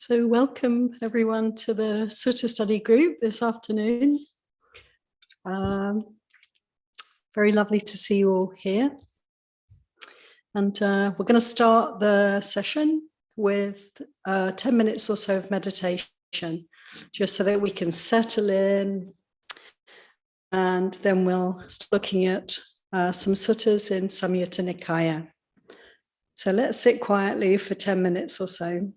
So welcome everyone to the Sutta study group this afternoon. Very lovely to see you all here. And we're going to start the session with 10 minutes or so of meditation, just so that we can settle in. And then we'll start looking at some suttas in Samyutta Nikaya. So let's sit quietly for 10 minutes or so.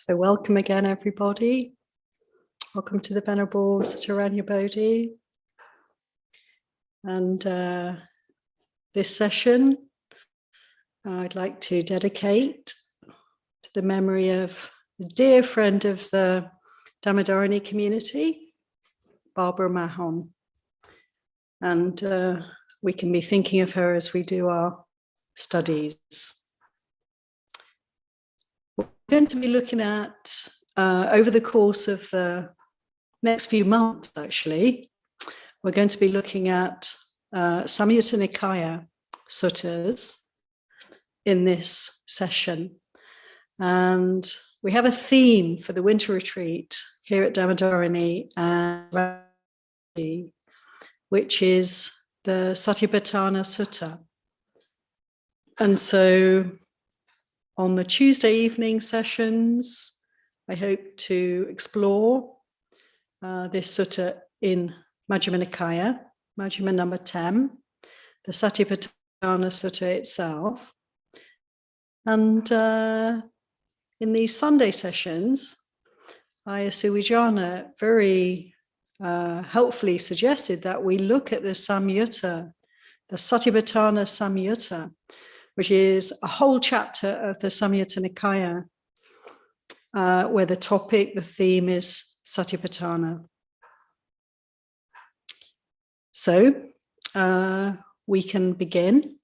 So welcome again, everybody. Welcome to the Venerable Satipatthana Bodhi. And this session, I'd like to dedicate to the memory of a dear friend of the Dhammadharini community, Barbara Mahon. And we can be thinking of her as we do our studies. We're going to be looking at, over the course of the next few months, actually, we're going to be looking at Samyutta Nikaya suttas in this session. And we have a theme for the winter retreat here at Dhammadharini, which is the Satipatthana Sutta. And so on the Tuesday evening sessions, I hope to explore this sutta in Majjhima Nikaya, Majjhima number 10, the Satipatthana Sutta itself. And in these Sunday sessions, Ayya Suwijana very helpfully suggested that we look at the Samyutta, the Satipatthana Samyutta, which is a whole chapter of the Samyutta Nikaya, where the topic, the theme is Satipatthana. So we can begin.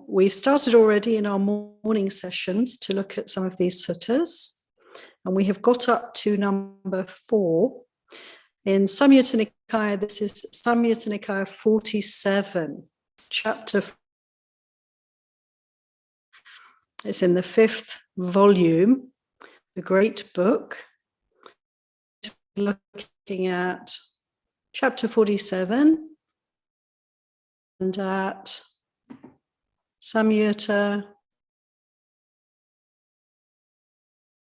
We've started already in our morning sessions to look at some of these suttas, and we have got up to number 4. In Samyutta Nikaya, this is Samyutta Nikaya 47, chapter 4. It's in the 5th volume, the great book. Looking at chapter 47 and at Samyutta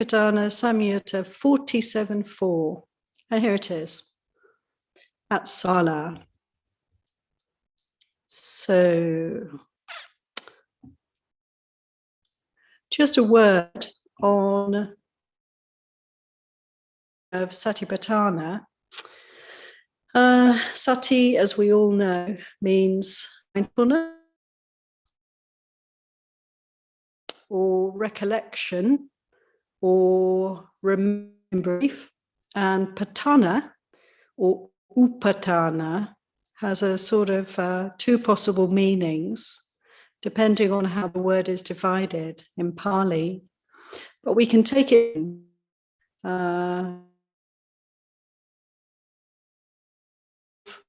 Samyutta 47.4. And here it is, at Sala. So, just a word on of Satipatthana. Sati, as we all know, means mindfulness or recollection or remembering, and patthana or upatthana has a sort of 2 possible meanings depending on how the word is divided in Pali, but we can take it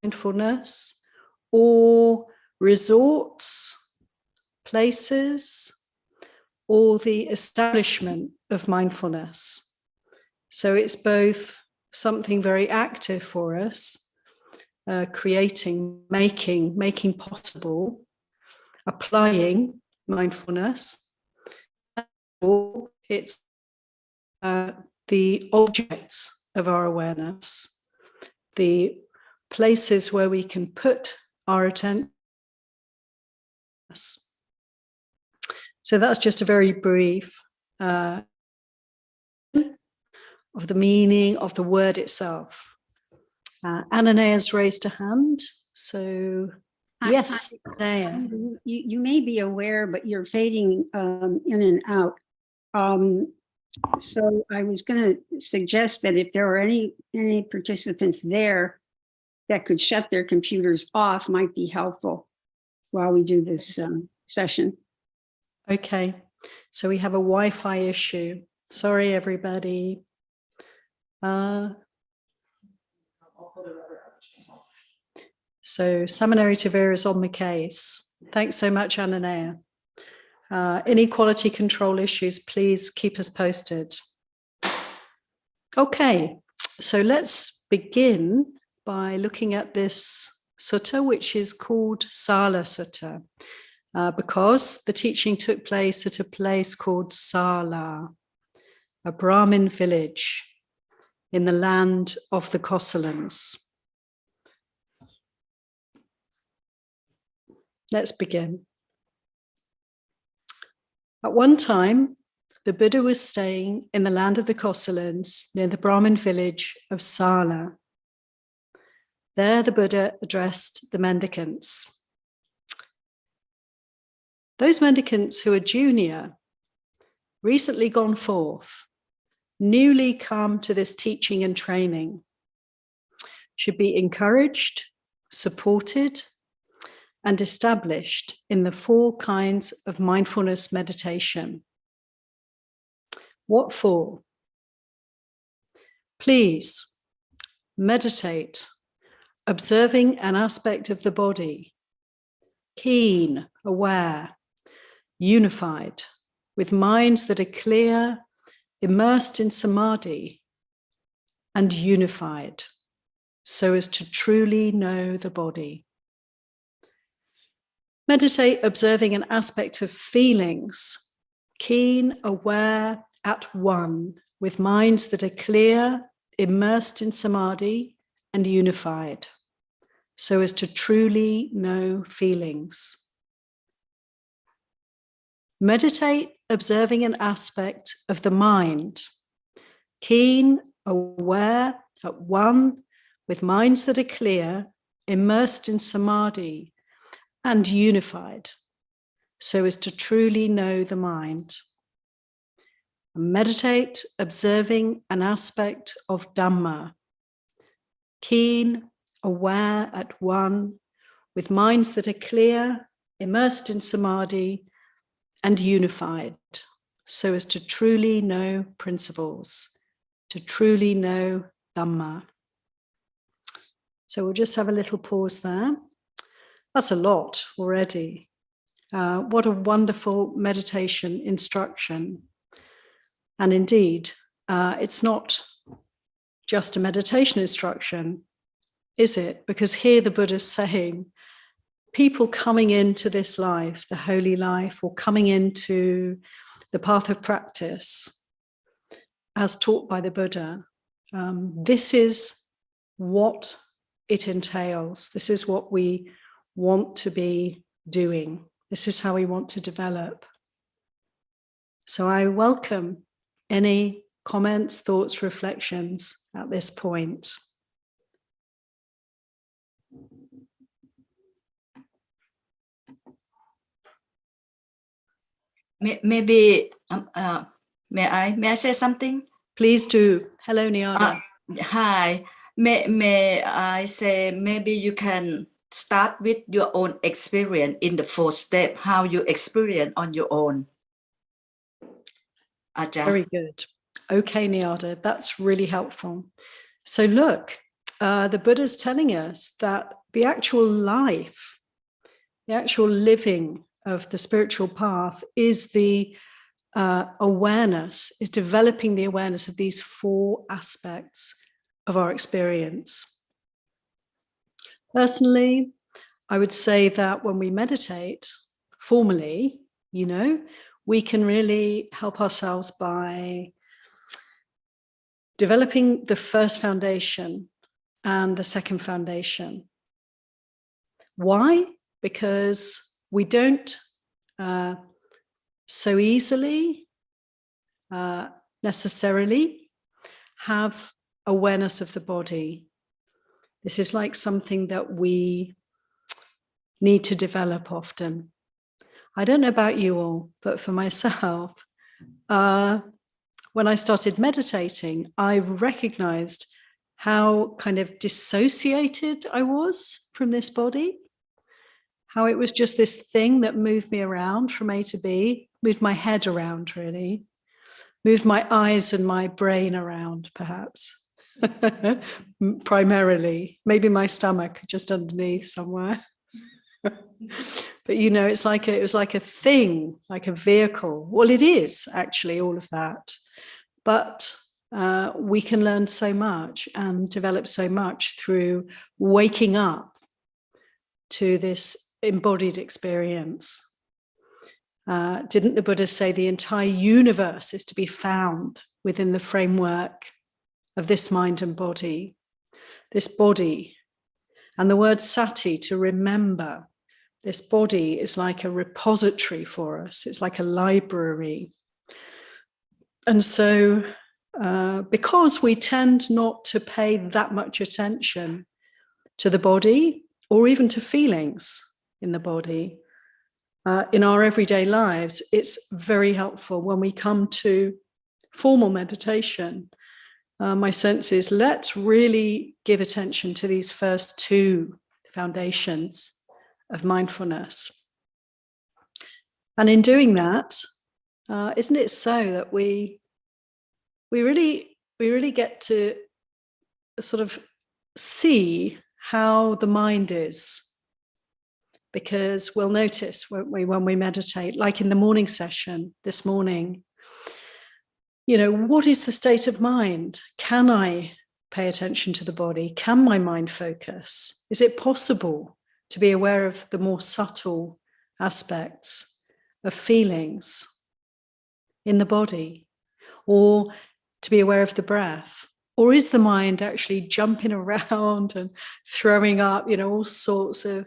mindfulness or resorts, places, or the establishment of mindfulness. So it's both something very active for us, creating, making possible, applying mindfulness, or it's the objects of our awareness, the places where we can put our attention. So that's just a very brief of the meaning of the word itself. Ananaya's raised a hand, so yes. You may be aware, but you're fading in and out. So I was going to suggest that if there are any participants there that could shut their computers off, might be helpful while we do this session. Okay, so we have a Wi-Fi issue. Sorry, everybody. So Samanari Tavira is on the case. Thanks so much, Ananaya. Inequality control issues, please keep us posted. Okay, so let's begin by looking at this sutta, which is called Sala Sutta, because the teaching took place at a place called Sala, a Brahmin village in the land of the Kosalans. Let's begin. At one time, the Buddha was staying in the land of the Kosalans near the Brahmin village of Sala. There the Buddha addressed the mendicants. Those mendicants who are junior, recently gone forth, newly come to this teaching and training, should be encouraged, supported, and established in the 4 kinds of mindfulness meditation. What for? Please meditate, observing an aspect of the body, keen, aware, unified, with minds that are clear, immersed in samadhi, and unified, so as to truly know the body. Meditate observing an aspect of feelings, keen, aware, at one, with minds that are clear, immersed in samadhi, and unified, so as to truly know feelings. Meditate observing an aspect of the mind, keen, aware, at one, with minds that are clear, immersed in samadhi, and unified, so as to truly know the mind. Meditate observing an aspect of Dhamma, keen, aware, at one, with minds that are clear, immersed in samadhi, and unified, so as to truly know principles, to truly know Dhamma. So we'll just have a little pause there. That's a lot already. What a wonderful meditation instruction. And indeed, it's not just a meditation instruction, is it? Because here the Buddha's saying, people coming into this life, the holy life, or coming into the path of practice, as taught by the Buddha, this is what it entails. This is what we want to be doing. This is how we want to develop. So I welcome any comments, thoughts, reflections at this point. Maybe may I say something? Please do. Hello, Nyada. Hi. May I say maybe you can start with your own experience in the 4th step, how you experience on your own. Ajahn. Very good. Okay, Nyada, that's really helpful. So look, the Buddha's telling us that the actual life, the actual living of the spiritual path is the awareness, is developing the awareness of these 4 aspects of our experience. Personally, I would say that when we meditate formally, we can really help ourselves by developing the first foundation and the second foundation. Why? Because we don't so easily necessarily have awareness of the body. This is like something that we need to develop often. I don't know about you all, but for myself, when I started meditating, I recognized how kind of dissociated I was from this body, how it was just this thing that moved me around from A to B, moved my head around really, moved my eyes and my brain around perhaps, primarily, maybe my stomach just underneath somewhere. But it's like it was like a thing, like a vehicle. Well, it is actually all of that. But we can learn so much and develop so much through waking up to this embodied experience. Didn't the Buddha say the entire universe is to be found within the framework of this mind and body, this body? And the word sati, to remember, this body is like a repository for us. It's like a library And so because we tend not to pay that much attention to the body or even to feelings in the body in our everyday lives, it's very helpful when we come to formal meditation. My sense is, let's really give attention to these first two foundations of mindfulness. And in doing that, isn't it so that we really get to sort of see how the mind is? Because we'll notice, won't we, when we meditate, like in the morning session this morning, what is the state of mind? Can I pay attention to the body? Can my mind focus? Is it possible to be aware of the more subtle aspects of feelings in the body, or to be aware of the breath? Or is the mind actually jumping around and throwing up, all sorts of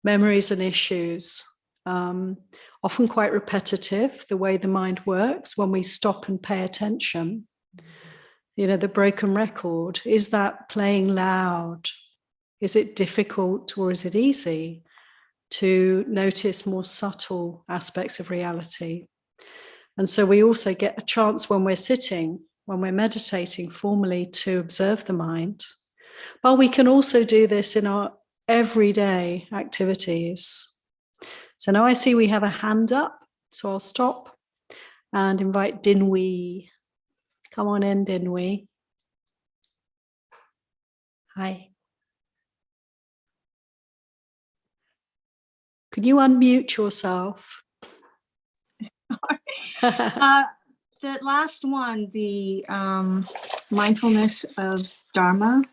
memories and issues, often quite repetitive, the way the mind works when we stop and pay attention? The broken record, is that playing loud? Is it difficult or is it easy to notice more subtle aspects of reality? And so we also get a chance when we're sitting, when we're meditating formally, to observe the mind. But we can also do this in our everyday activities. So now I see we have a hand up, so I'll stop and invite Dinwi. Come on in, Dinwi. Hi. Could you unmute yourself? The last one, the mindfulness of Dharma.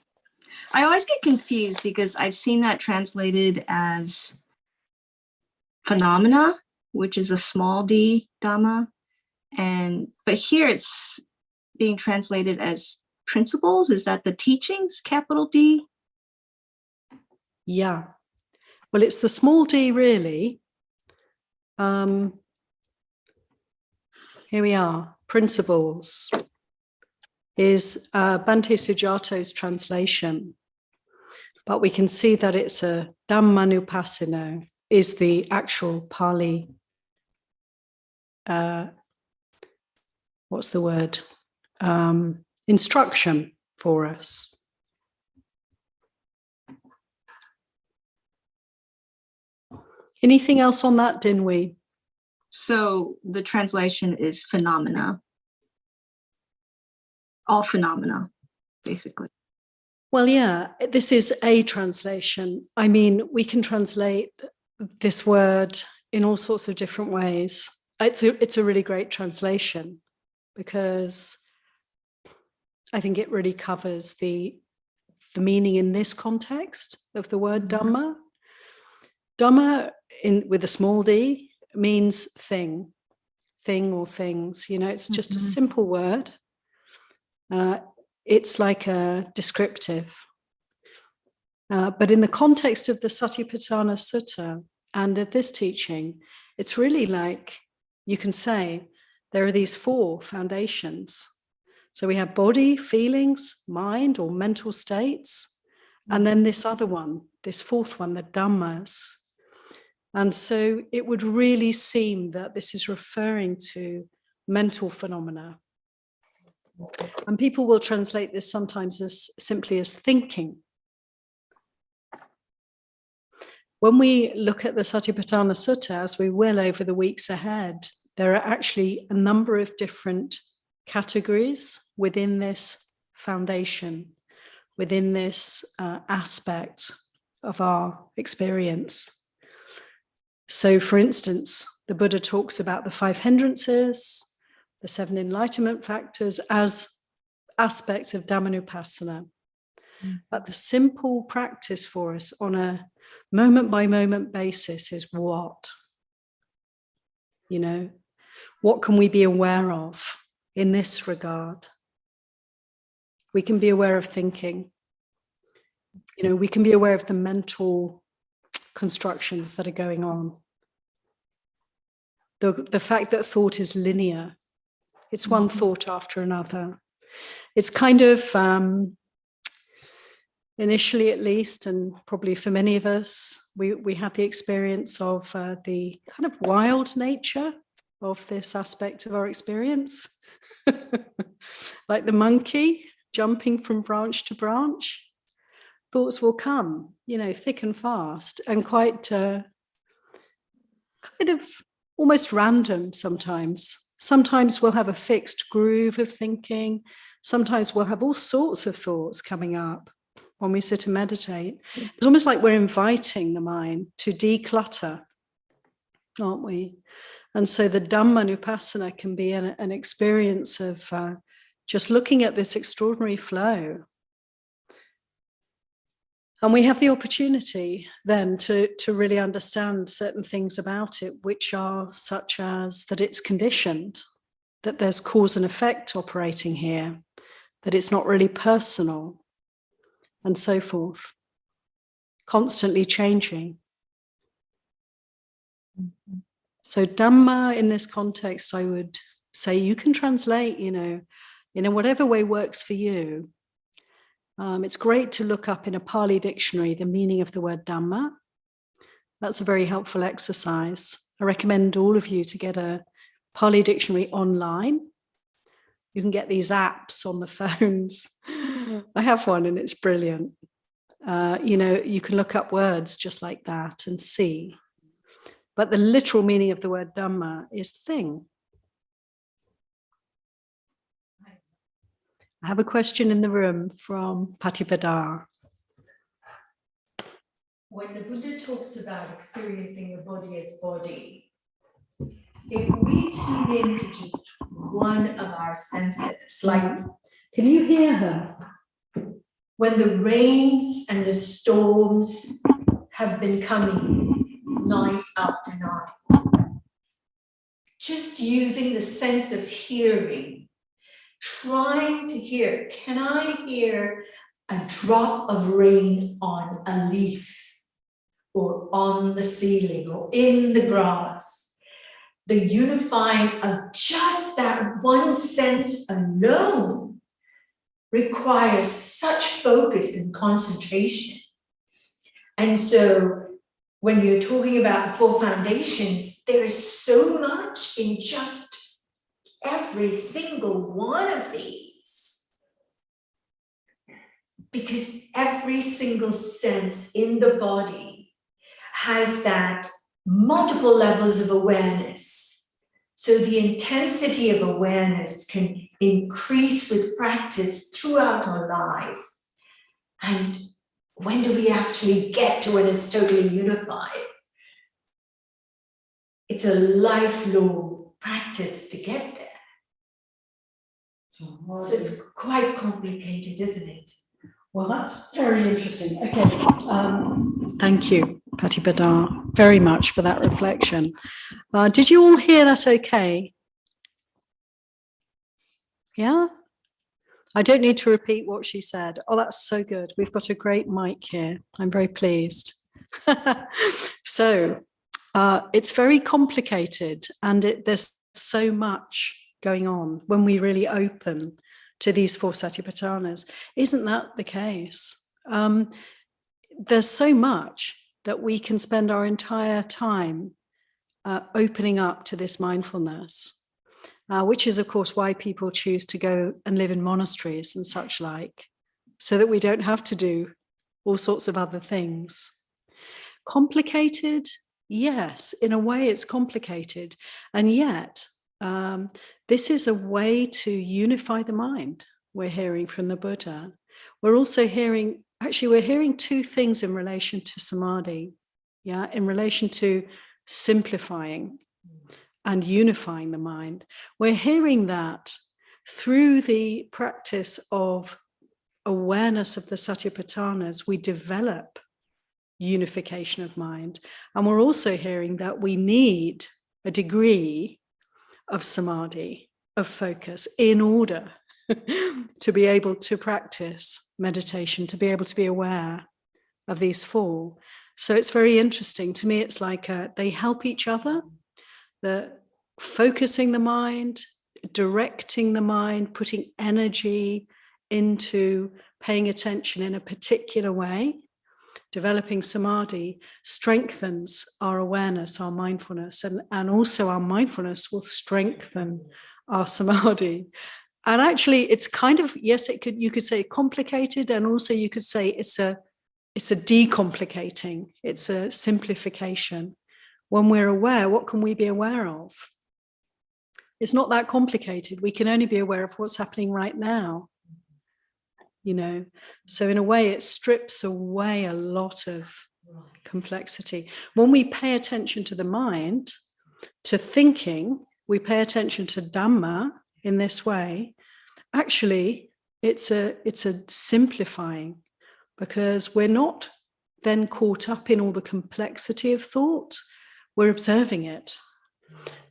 I always get confused because I've seen that translated as phenomena, which is a small d Dhamma, but here it's being translated as principles. Is that the teachings, capital D? Yeah. Well, it's the small d, really. Here we are. Principles is Bhante Sujato's translation, but we can see that it's a Dhammanupassino is the actual Pali. What's the word? Instruction for us. Anything else on that, Dinwi? So the translation is phenomena. All phenomena, basically. Well, yeah, this is a translation. I mean, we can translate this word in all sorts of different ways. It's a really great translation because I think it really covers the meaning in this context of the word Dhamma. Dhamma, with a small d, means thing or things. It's just a simple word. It's like a descriptive. But in the context of the Satipatthana Sutta and of this teaching, it's really like, you can say, there are these four foundations. So we have body, feelings, mind or mental states, and then this other one, this fourth one, the Dhammas. And so it would really seem that this is referring to mental phenomena. And people will translate this sometimes as simply as thinking. When we look at the Satipatthana Sutta, as we will over the weeks ahead, there are actually a number of different categories within this foundation, within this aspect of our experience. So, for instance, the Buddha talks about the 5 hindrances, the 7 enlightenment factors as aspects of Dhammanupassana. But the simple practice for us on a moment-by-moment basis is what? What can we be aware of in this regard? We can be aware of thinking. We can be aware of the mental constructions that are going on. The fact that thought is linear It's one thought after another. It's kind of, initially at least, and probably for many of us, we have the experience of the kind of wild nature of this aspect of our experience. Like the monkey jumping from branch to branch. Thoughts will come, thick and fast, and quite kind of almost random sometimes. Sometimes we'll have a fixed groove of thinking. Sometimes we'll have all sorts of thoughts coming up when we sit and meditate. It's almost like we're inviting the mind to declutter, aren't we? And so the Dhammanupassana can be an experience of just looking at this extraordinary flow. And we have the opportunity then to really understand certain things about it, which are such as that it's conditioned, that there's cause and effect operating here, that it's not really personal, and so forth, constantly changing. So Dhamma in this context, I would say you can translate, in whatever way works for you. It's great to look up in a Pali dictionary the meaning of the word Dhamma. That's a very helpful exercise. I recommend all of you to get a Pali dictionary online. You can get these apps on the phones. I have one and it's brilliant. You can look up words just like that and see. But the literal meaning of the word Dhamma is thing. I have a question in the room from Patipada. When the Buddha talks about experiencing the body as body, if we tune into just one of our senses, like, can you hear her? When the rains and the storms have been coming night after night, just using the sense of hearing, trying to hear, can I hear a drop of rain on a leaf or on the ceiling or in the grass? The unifying of just that one sense alone requires such focus and concentration. And so when you're talking about the four foundations, there is so much in just every single one of these, because every single sense in the body has that multiple levels of awareness. So the intensity of awareness can increase with practice throughout our lives. And when do we actually get to when it's totally unified? It's a lifelong practice to get there. So it's quite complicated, isn't it? Well, that's very interesting. Okay. Thank you, Patipada, very much for that reflection. Did you all hear that okay? Yeah? I don't need to repeat what she said. Oh, that's so good. We've got a great mic here. I'm very pleased. So it's very complicated, and there's so much going on when we really open to these four Satipatthanas. Isn't that the case? There's so much that we can spend our entire time opening up to this mindfulness, which is, of course, why people choose to go and live in monasteries and such like, so that we don't have to do all sorts of other things. Complicated? Yes, in a way it's complicated. And yet, this is a way to unify the mind, we're hearing from the Buddha. We're also hearing, actually, we're hearing two things in relation to samadhi, in relation to simplifying and unifying the mind. We're hearing that through the practice of awareness of the Satipatthanas, we develop unification of mind. And we're also hearing that we need a degree of samadhi, of focus, in order to be able to practice meditation, to be able to be aware of these four. So it's very interesting. To me, it's like they help each other. The focusing the mind directing the mind, putting energy into paying attention in a particular way, developing samadhi strengthens our awareness, our mindfulness, and also our mindfulness will strengthen our samadhi. And actually, it's kind of, yes, you could say complicated, and also you could say it's a decomplicating, it's a simplification. When we're aware, what can we be aware of? It's not that complicated. We can only be aware of what's happening right now. So in a way, it strips away a lot of complexity. When we pay attention to the mind, to thinking, we pay attention to Dhamma in this way, actually, it's a simplifying, because we're not then caught up in all the complexity of thought. We're observing it.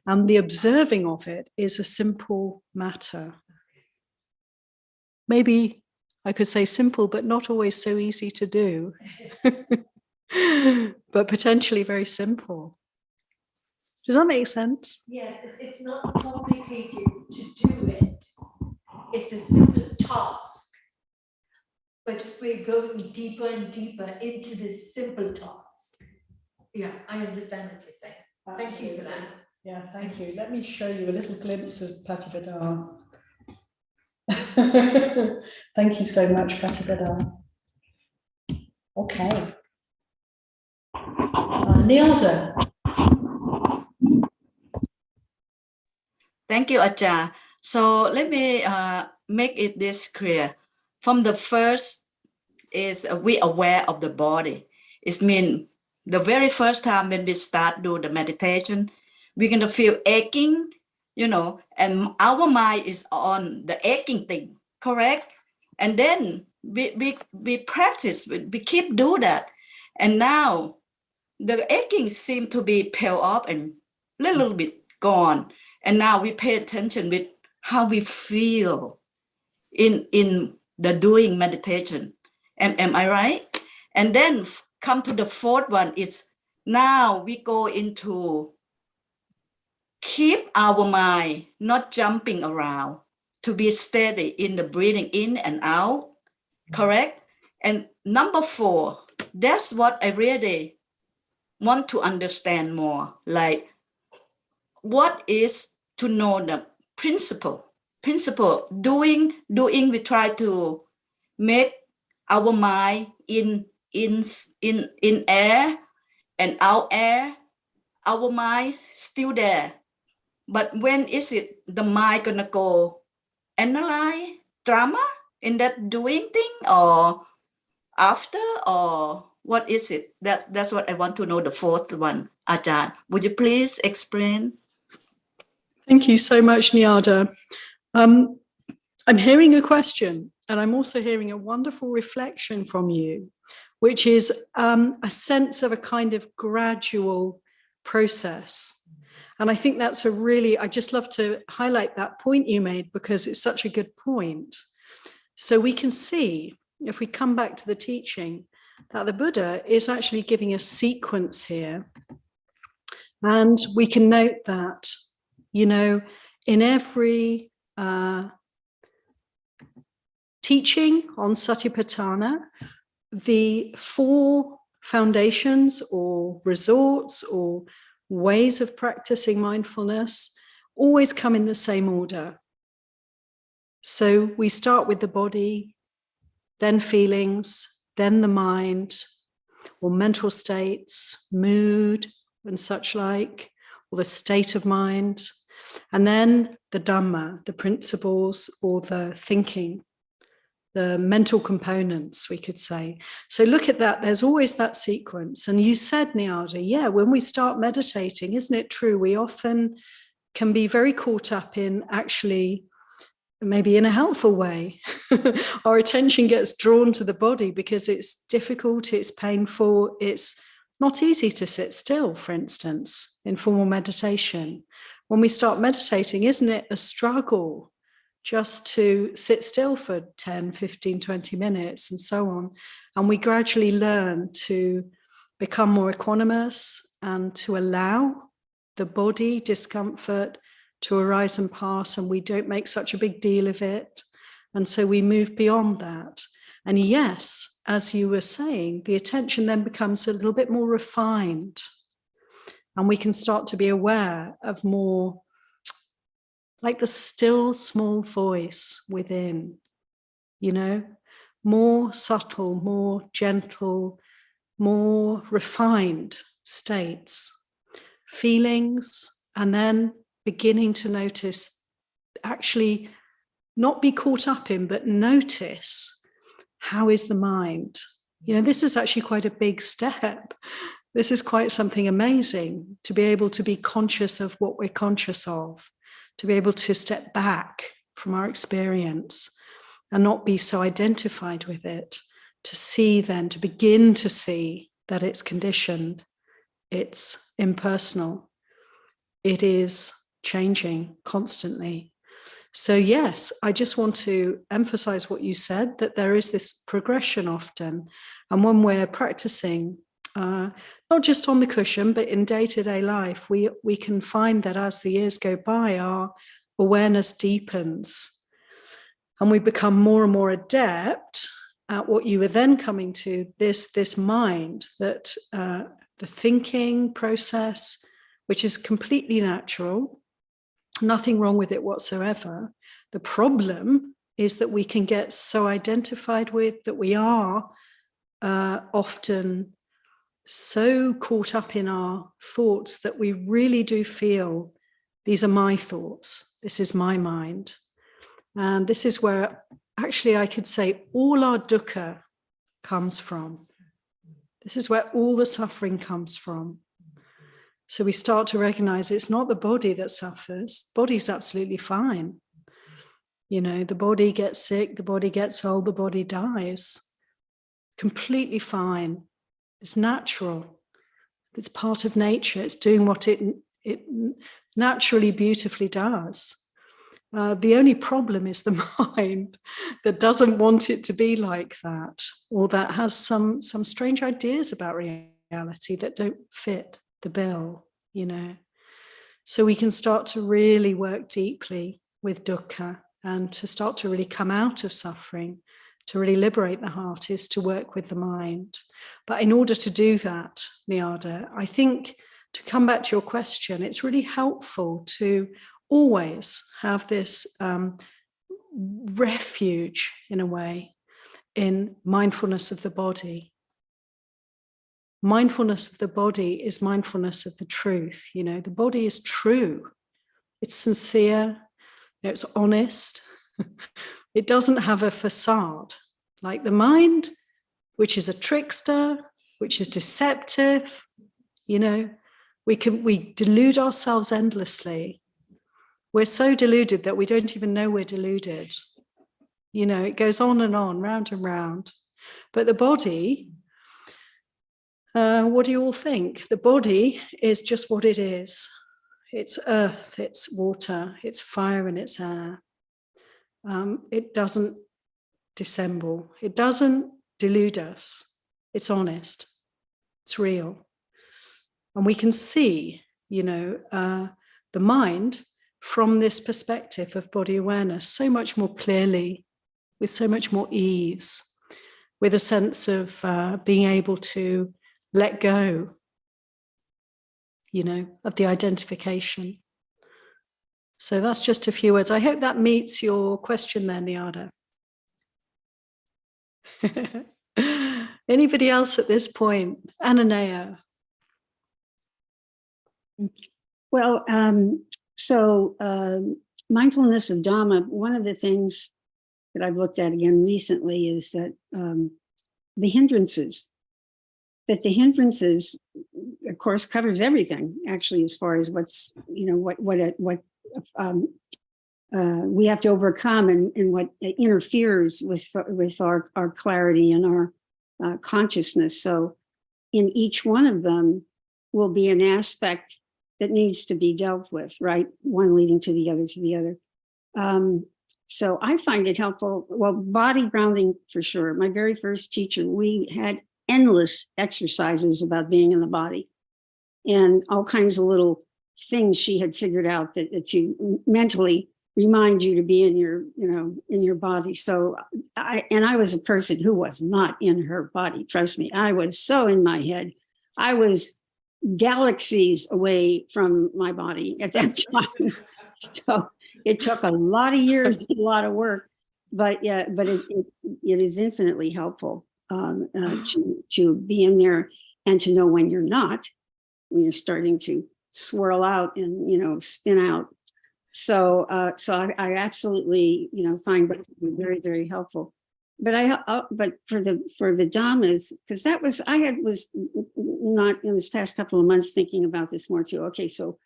And the observing of it is a simple matter. Maybe I could say simple, but not always so easy to do. But potentially very simple. Does that make sense? Yes, it's not complicated to do it. It's a simple task. But we're going deeper and deeper into this simple task. Yeah, I understand what you're saying. Thank you for that. Yeah, thank you. Let me show you a little glimpse of Patipada. Thank you so much, Patipada. Okay. Nilda. Thank you, Acha. So let me make it this clear. From the first is we aware of the body. It means the very first time when we start do the meditation, we're going to feel aching, and our mind is on the aching thing, correct? And then we practice, we keep do that. And now the aching seems to be pale off and a little bit gone. And now we pay attention with how we feel in the doing meditation. Am I right? And then come to the fourth one. It's now we go into keep our mind not jumping around, to be steady in the breathing in and out, correct? And number 4, that's what I really want to understand more. Like, what is to know the principle? Doing, we try to make our mind in air and out air. Our mind still there. But when is it the mind gonna go analyze drama in that doing thing, or after, or what is it? That's what I want to know, the fourth one. Ajahn, would you please explain? Thank you so much, Nyada. I'm hearing a question, and I'm also hearing a wonderful reflection from you, which is a sense of a kind of gradual process. And I think that's I just love to highlight that point you made, because it's such a good point. So we can see, if we come back to the teaching, that the Buddha is actually giving a sequence here. And we can note that, in every teaching on Satipatthana, the 4 foundations or resorts or ways of practicing mindfulness always come in the same order. So we start with the body, then feelings, then the mind, or mental states, mood and such like, or the state of mind, and then the Dhamma, the principles or the thinking, the mental components, we could say. So look at that, there's always that sequence. And you said, Nyada, when we start meditating, isn't it true? We often can be very caught up in actually, maybe in a helpful way, our attention gets drawn to the body because it's difficult, it's painful, it's not easy to sit still, for instance, in formal meditation. When we start meditating, isn't it a struggle just to sit still for 10, 15, 20 minutes and so on? And we gradually learn to become more equanimous and to allow the body discomfort to arise and pass, and we don't make such a big deal of it. And so we move beyond that. And yes, as you were saying, the attention then becomes a little bit more refined, and we can start to be aware of more like the still small voice within, you know, more subtle, more gentle, more refined states, feelings, and then beginning to notice, actually not be caught up in, but notice, how is the mind? You know, this is actually quite a big step. This is quite something amazing, to be able to be conscious of what we're conscious of, to be able to step back from our experience and not be so identified with it, to see then, to begin to see that it's conditioned, it's impersonal, it is changing constantly. So yes, I just want to emphasize what you said, that there is this progression often. And when we're practicing, not just on the cushion, but in day-to-day life, we can find that as the years go by, our awareness deepens and we become more and more adept at what you were then coming to, this mind, that the thinking process, which is completely natural, nothing wrong with it whatsoever. The problem is that we can get so identified with, that we are often so caught up in our thoughts that we really do feel these are my thoughts, this is my mind. And this is where actually I could say all our dukkha comes from. This is where all the suffering comes from. So we start to recognize it's not the body that suffers. The body's absolutely fine. You know, the body gets sick, the body gets old, the body dies. Completely fine. It's natural. It's part of nature. It's doing what it naturally, beautifully does. The only problem is the mind that doesn't want it to be like that, or that has some strange ideas about reality that don't fit the bill, you know. So we can start to really work deeply with dukkha, and to start to really come out of suffering, to really liberate the heart, is to work with the mind. But in order to do that, Niyada, I think, to come back to your question, it's really helpful to always have this refuge, in a way, in mindfulness of the body. Mindfulness of the body is mindfulness of the truth. You know, the body is true. It's sincere. You know, it's honest. It doesn't have a facade like the mind, which is a trickster, which is deceptive. You know, we delude ourselves endlessly. We're so deluded that we don't even know we're deluded. You know, it goes on and on, round and round. But the body, what do you all think? The body is just what it is. It's earth, it's water, it's fire and it's air. It doesn't dissemble. It doesn't delude us. It's honest. It's real. And we can see, you know, the mind from this perspective of body awareness so much more clearly, with so much more ease, with a sense of being able to let go, you know, of the identification. So that's just a few words. I hope that meets your question there, Niyada. Anybody else at this point? Ananaya. Well, mindfulness of Dhamma, one of the things that I've looked at again recently is that the hindrances, of course, covers everything, actually, as far as what's, you know, what we have to overcome and what interferes with our clarity and our consciousness. So in each one of them will be an aspect that needs to be dealt with, right? One leading to the other. So I find it helpful. Well, body grounding for sure. My very first teacher, we had endless exercises about being in the body and all kinds of little things she had figured out that to mentally remind you to be in your, in your body. So I was a person who was not in her body. Trust me, I was so in my head. I was galaxies away from my body at that time. So it took a lot of years, a lot of work, but yeah, but it is infinitely helpful to be in there and to know when you're not, when you're starting to swirl out and spin out. So I absolutely find that to be very, very helpful. But but for the Dhammas, because I was not in this past couple of months thinking about this more too. Okay, so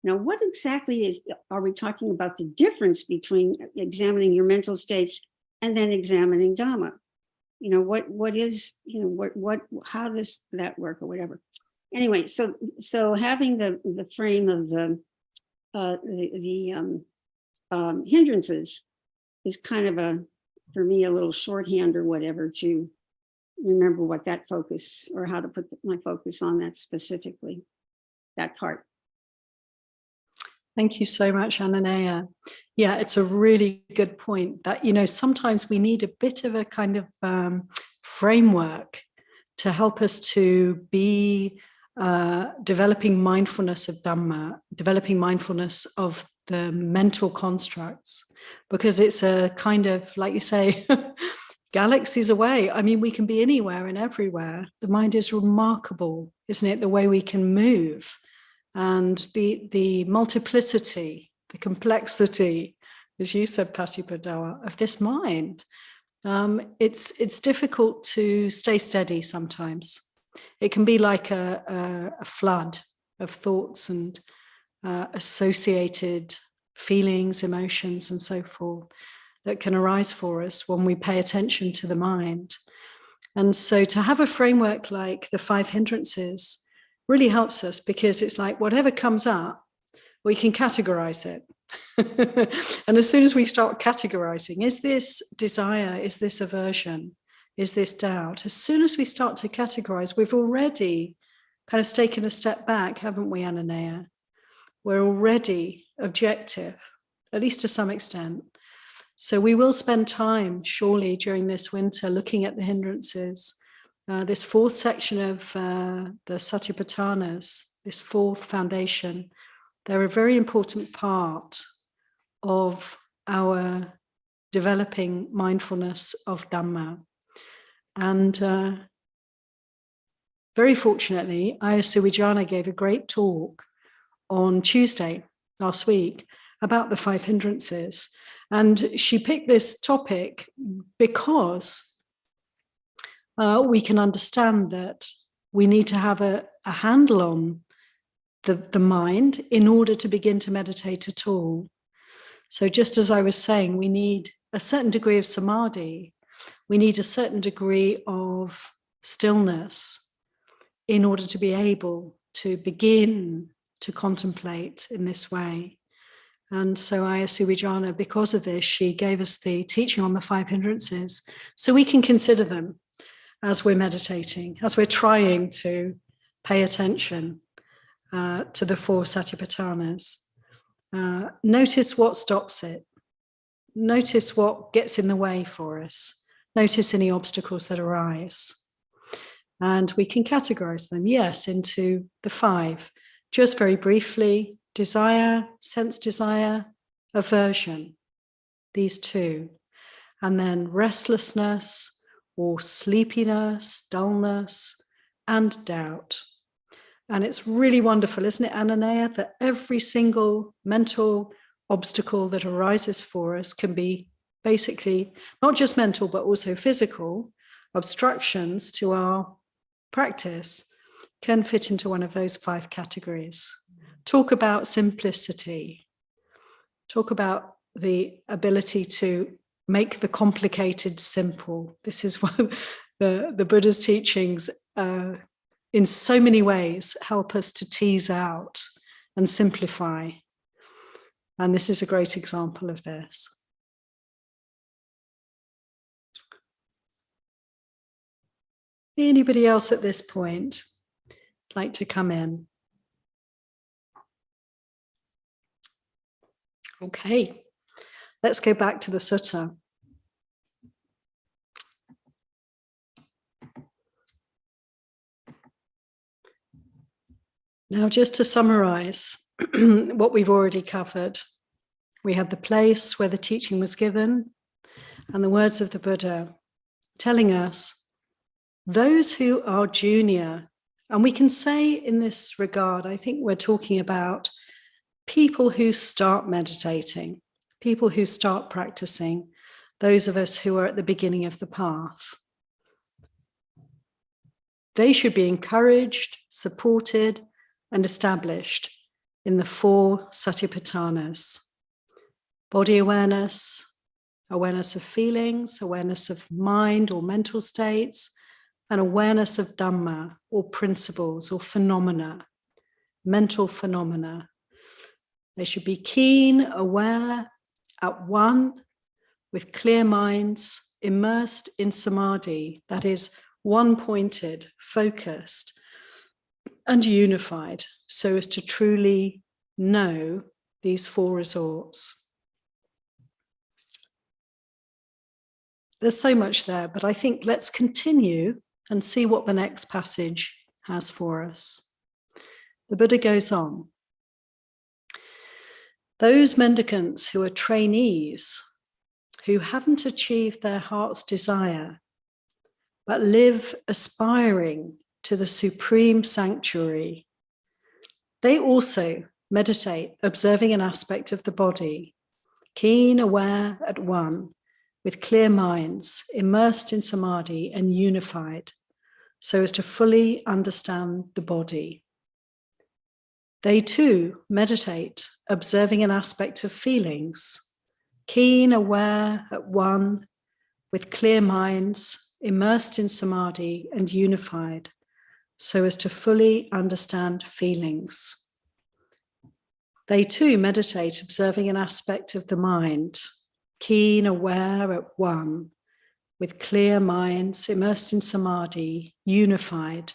now what exactly are we talking about the difference between examining your mental states and then examining Dhamma? What is, how does that work or whatever? Anyway, so having the frame of the hindrances is kind of for me, a little shorthand or whatever to remember what that focus, or how to put my focus on that specifically, that part. Thank you so much, Ananaya. Yeah, it's a really good point that, sometimes we need a bit of a kind of framework to help us to be developing mindfulness of Dhamma, developing mindfulness of the mental constructs, because it's a kind of, like you say, galaxies away. I mean, we can be anywhere and everywhere. The mind is remarkable, isn't it? The way we can move, and the multiplicity, the complexity, as you said, Patipaddawa, of this mind. It's difficult to stay steady sometimes. It can be like a flood of thoughts and associated feelings, emotions, and so forth that can arise for us when we pay attention to the mind. And so to have a framework like the 5 hindrances really helps us, because it's like whatever comes up, we can categorize it. And as soon as we start categorizing, is this desire? Is this aversion? Is this doubt? As soon as we start to categorize, we've already kind of taken a step back, haven't we, Ananaya? We're already objective, at least to some extent. So we will spend time, surely, during this winter looking at the hindrances. This 4th section of the Satipatthanas, this 4th foundation, they're a very important part of our developing mindfulness of Dhamma. And very fortunately, Ayya Suwijana gave a great talk on Tuesday last week about the 5 hindrances. And she picked this topic because we can understand that we need to have a handle on the mind in order to begin to meditate at all. So just as I was saying, we need a certain degree of samadhi. We need a certain degree of stillness in order to be able to begin to contemplate in this way. And so Ayya Suwijana, because of this, she gave us the teaching on the 5 hindrances, so we can consider them as we're meditating, as we're trying to pay attention to the 4 Satipatthanas. Notice what stops it. Notice what gets in the way for us. Notice any obstacles that arise. And we can categorize them, yes, into the 5. Just very briefly: desire, sense desire, aversion, these 2. And then restlessness or sleepiness, dullness, and doubt. And it's really wonderful, isn't it, Ananaya, that every single mental obstacle that arises for us can be basically not just mental, but also physical obstructions to our practice, can fit into one of those 5 categories. Talk about simplicity. Talk about the ability to make the complicated simple. This is one the Buddha's teachings in so many ways help us to tease out and simplify. And this is a great example of this. Anybody else at this point like to come in? Okay, let's go back to the sutta. Now, just to summarize what we've already covered, we had the place where the teaching was given and the words of the Buddha telling us those who are junior, and we can say in this regard, I think we're talking about people who start meditating, people who start practicing, those of us who are at the beginning of the path. They should be encouraged, supported, and established in the 4 Satipatthanas: body awareness, awareness of feelings, awareness of mind or mental states, and awareness of Dhamma or principles or phenomena, mental phenomena. They should be keen, aware, at one, with clear minds, immersed in samadhi, that is, one-pointed, focused, and unified, so as to truly know these 4 resorts. There's so much there, but I think let's continue and see what the next passage has for us. The Buddha goes on. Those mendicants who are trainees, who haven't achieved their heart's desire, but live aspiring to the supreme sanctuary, they also meditate, observing an aspect of the body, keen, aware, at one, with clear minds, immersed in samadhi and unified, so as to fully understand the body. They too meditate, observing an aspect of feelings, keen, aware, at one, with clear minds, immersed in samadhi and unified, so as to fully understand feelings. They too meditate, observing an aspect of the mind, keen, aware, at one, with clear minds, immersed in samadhi, unified,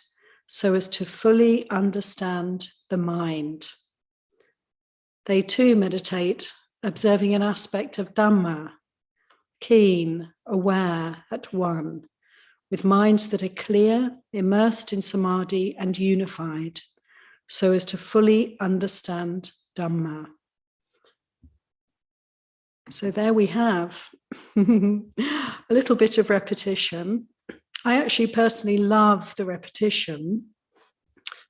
so as to fully understand the mind. They too meditate, observing an aspect of Dhamma, keen, aware, at one, with minds that are clear, immersed in samadhi and unified, so as to fully understand Dhamma. So there we have a little bit of repetition. I actually personally love the repetition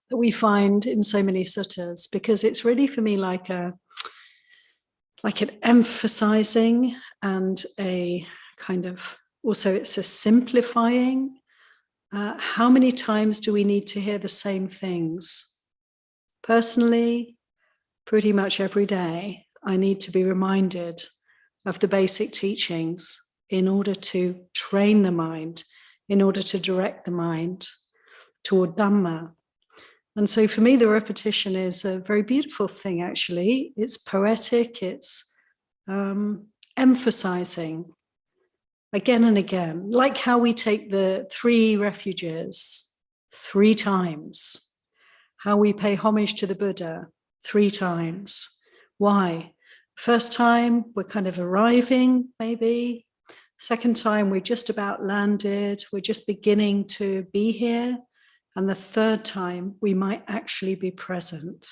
that we find in so many suttas, because it's really for me like an emphasizing and a kind of, also it's a simplifying. How many times do we need to hear the same things? Personally, pretty much every day, I need to be reminded of the basic teachings in order to train the mind, in order to direct the mind toward Dhamma. And so for me, the repetition is a very beautiful thing, actually. It's poetic, it's emphasizing again and again, like how we take the 3 refuges 3 times, how we pay homage to the Buddha 3 times. Why? First time, we're kind of arriving, maybe. Second time, we're just about landed. We're just beginning to be here. And the third time, we might actually be present.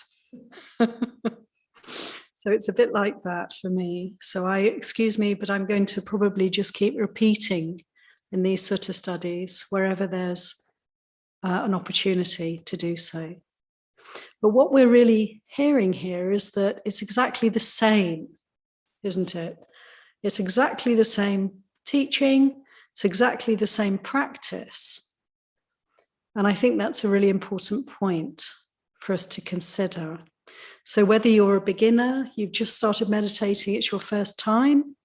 So it's a bit like that for me. So excuse me, but I'm going to probably just keep repeating in these sutta studies wherever there's an opportunity to do so. But what we're really hearing here is that it's exactly the same, isn't it? It's exactly the same teaching. It's exactly the same practice. And I think that's a really important point for us to consider. So whether you're a beginner, you've just started meditating, it's your first time,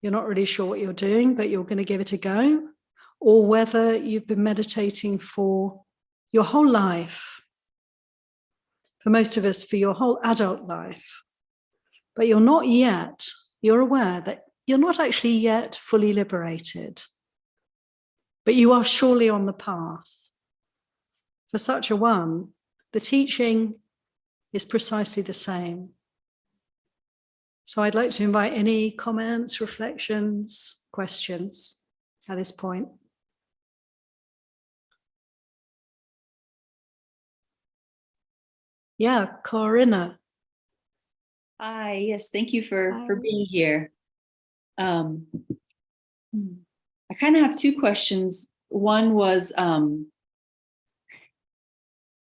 you're not really sure what you're doing, but you're going to give it a go, or whether you've been meditating for your whole life, for most of us, for your whole adult life, but you're not yet, you're aware that you're not actually yet fully liberated, but you are surely on the path. For such a one, the teaching is precisely the same. So I'd like to invite any comments, reflections, questions at this point. Yeah, Corinna. Hi, yes, thank you for being here. I kind of have two questions. One was the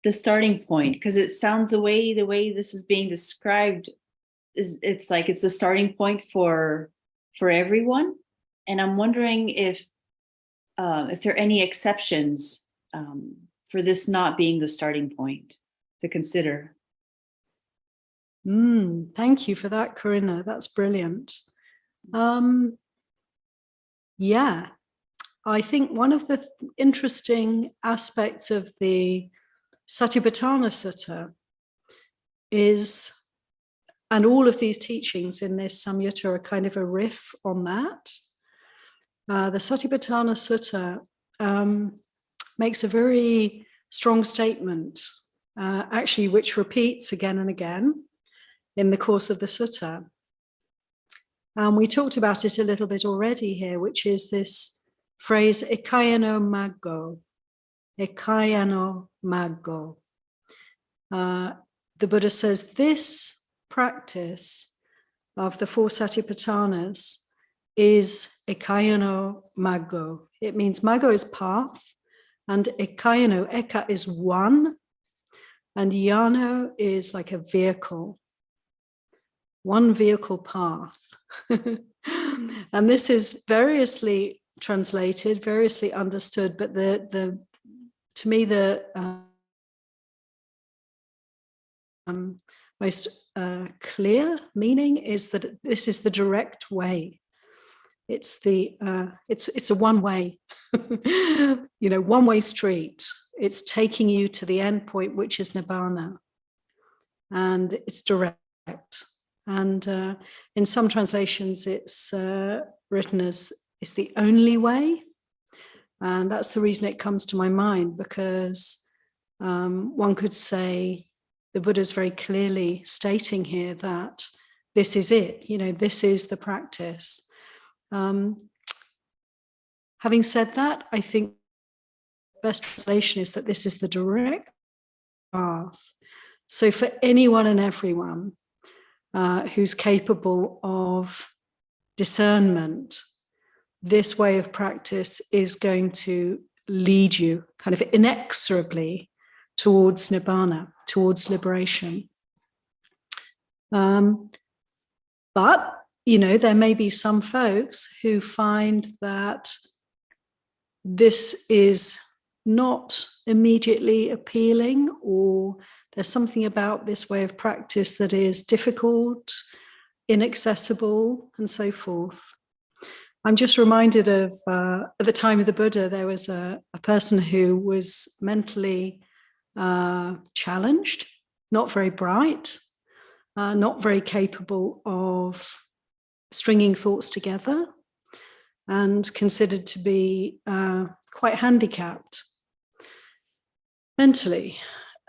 starting point, because it sounds the way this is being described is it's like it's the starting point for everyone. And I'm wondering if there are any exceptions for this not being the starting point to consider. Thank you for that, Corinna. That's brilliant. Yeah, I think one of the interesting aspects of the Satipatthana Sutta is, and all of these teachings in this Samyutta are kind of a riff on that. The Satipatthana Sutta makes a very strong statement, actually, which repeats again and again in the course of the sutta. We talked about it a little bit already here, which is this phrase, ekayano maggo, ekayano maggo. The Buddha says this practice of the four Satipatthanas is ekayano maggo. It means maggo is path, and ekayano, eka is one, and yano is like a vehicle. One vehicle path. And this is variously translated, variously understood, but to me the most clear meaning is that this is the direct way. It's the it's a one-way, one-way street. It's taking you to the end point, which is nibbana, and it's direct. And in some translations, it's written as it's the only way. And that's the reason it comes to my mind, because one could say the Buddha is very clearly stating here that this is it, this is the practice. Having said that, I think the best translation is that this is the direct path. So for anyone and everyone, who's capable of discernment, this way of practice is going to lead you kind of inexorably towards nibbana, towards liberation. But, there may be some folks who find that this is not immediately appealing, or there's something about this way of practice that is difficult, inaccessible, and so forth. I'm just reminded of, at the time of the Buddha, there was a person who was mentally challenged, not very bright, not very capable of stringing thoughts together, and considered to be quite handicapped mentally.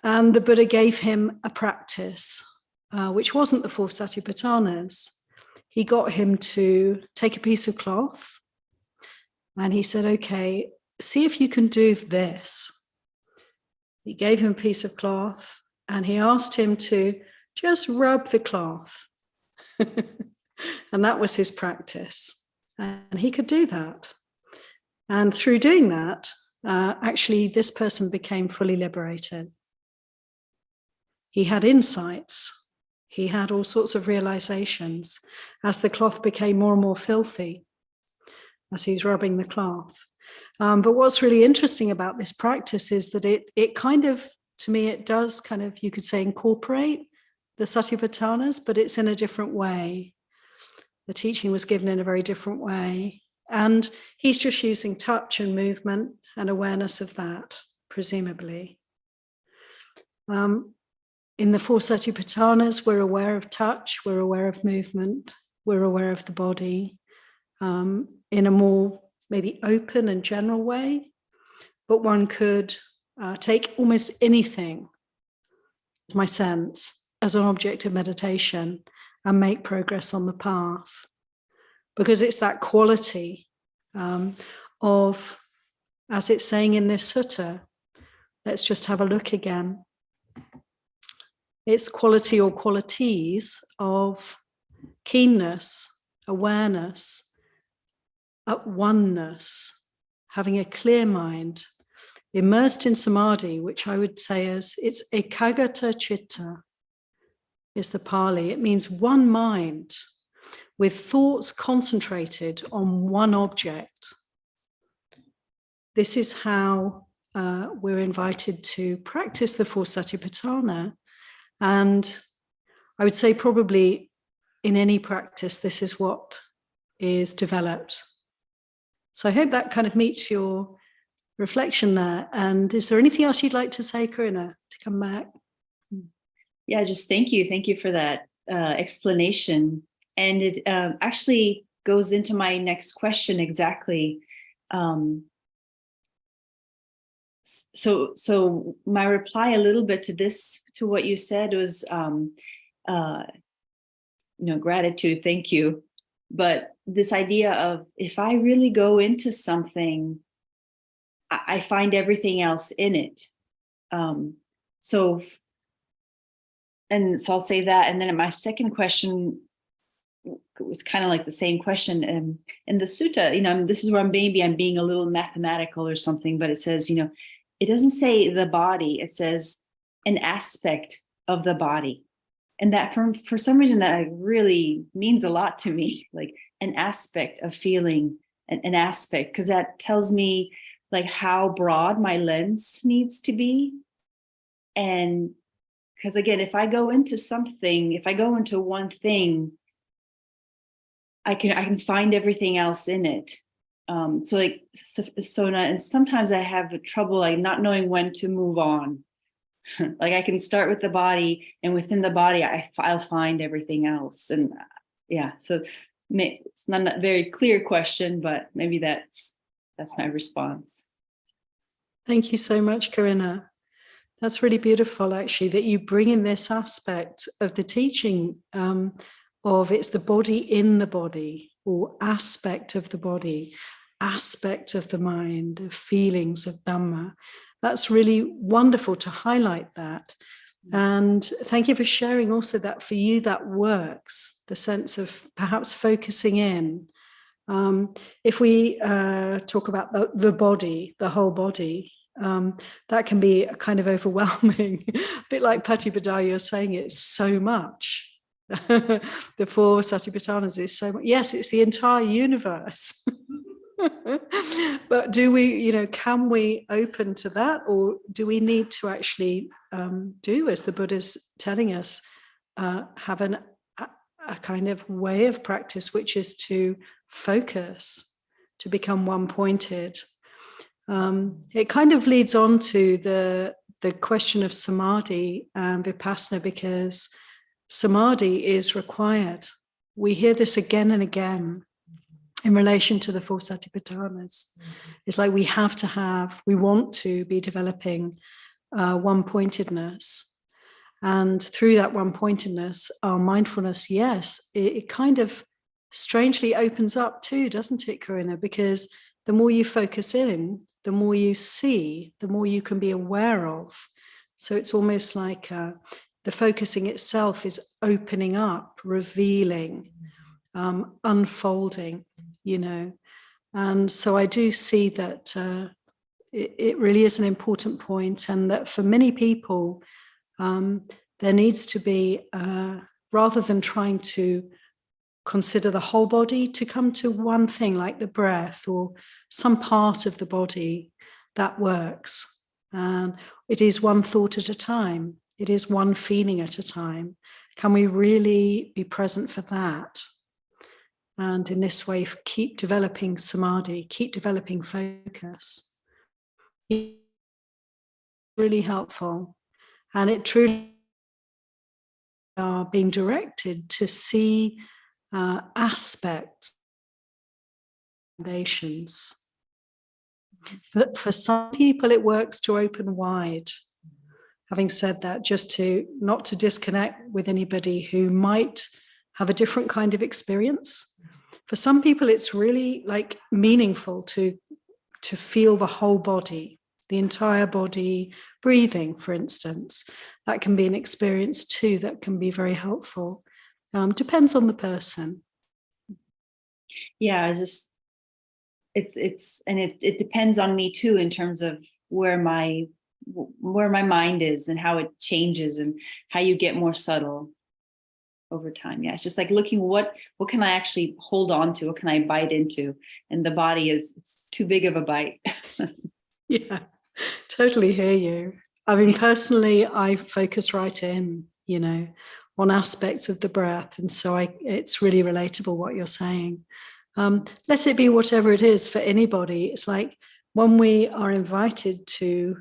And the Buddha gave him a practice, which wasn't the four Satipatthanas. He got him to take a piece of cloth, and he said, okay, see if you can do this. He gave him a piece of cloth, and he asked him to just rub the cloth. And that was his practice. And he could do that. And through doing that, actually, this person became fully liberated. He had insights. He had all sorts of realizations as the cloth became more and more filthy as he's rubbing the cloth. But what's really interesting about this practice is that it kind of, to me, it does kind of, you could say, incorporate the Satipatthanas, but it's in a different way. The teaching was given in a very different way. And he's just using touch and movement and awareness of that, presumably. In the four Satipatthanas, we're aware of touch, we're aware of movement, we're aware of the body in a more maybe open and general way. But one could take almost anything, my sense, as an object of meditation and make progress on the path. Because it's that quality of, as it's saying in this sutta, let's just have a look again. It's quality or qualities of keenness, awareness, at oneness, having a clear mind, immersed in samadhi, which I would say is, it's ekagata citta, is the Pali. It means one mind with thoughts concentrated on one object. This is how we're invited to practice the four Satipatthana. And I would say probably in any practice, this is what is developed. So I hope that kind of meets your reflection there. And is there anything else you'd like to say, Corinna, to come back? Yeah, just thank you. Thank you for that explanation. And it actually goes into my next question exactly. So my reply a little bit to this, to what you said was, gratitude, thank you. But this idea of, if I really go into something, I find everything else in it. So I'll say that. And then my second question was kind of like the same question. In the sutta, this is where I'm being a little mathematical or something, but it says, it doesn't say the body, it says an aspect of the body. And that for some reason that really means a lot to me, like an aspect of feeling, an aspect, because that tells me like how broad my lens needs to be. And because again, if I go into one thing, I can find everything else in it. And sometimes I have trouble like not knowing when to move on. Like I can start with the body, and within the body, I'll find everything else. And yeah, so it's not a very clear question, but maybe that's my response. Thank you so much, Corinna. That's really beautiful, actually, that you bring in this aspect of the teaching of it's the body in the body, or aspect of the body, aspect of the mind, of feelings, of Dhamma. That's really wonderful to highlight that. And thank you for sharing also that for you that works, the sense of perhaps focusing in. If we talk about the body, the whole body, that can be kind of overwhelming. A bit like Patipadaya, you're saying it's so much. The four Satipatthanas is so much. Yes, it's the entire universe. But do we, can we open to that, or do we need to actually do, as the Buddha's telling us, have a kind of way of practice, which is to focus, to become one-pointed. It kind of leads on to the question of samadhi and vipassana, because samadhi is required. We hear this again and again in relation to the four Satipatthanas. It's like we want to be developing one-pointedness. And through that one-pointedness, our mindfulness, yes, it kind of strangely opens up too, doesn't it, Corinna? Because the more you focus in, the more you see, the more you can be aware of. So it's almost like the focusing itself is opening up, revealing, unfolding, And so I do see that it really is an important point, and that for many people, there needs to be, rather than trying to consider the whole body, to come to one thing like the breath or some part of the body that works. It is one thought at a time. It is one feeling at a time. Can we really be present for that? And in this way, keep developing samadhi, keep developing focus. It's really helpful. And it truly are being directed to see aspects, foundations. For some people, it works to open wide. Having said that, just not to disconnect with anybody who might have a different kind of experience. For some people, it's really like meaningful to feel the whole body, the entire body, breathing, for instance. That can be an experience too that can be very helpful. Depends on the person. Yeah, it depends on me too, in terms of where my mind is and how it changes and how you get more subtle over time. Yeah, it's just like looking what can I actually hold on to, what can I bite into, and the body it's too big of a bite. Yeah, totally hear you. I mean, personally, I focus right in, on aspects of the breath, and so it's really relatable what you're saying. Let it be whatever it is for anybody. It's like when we are invited to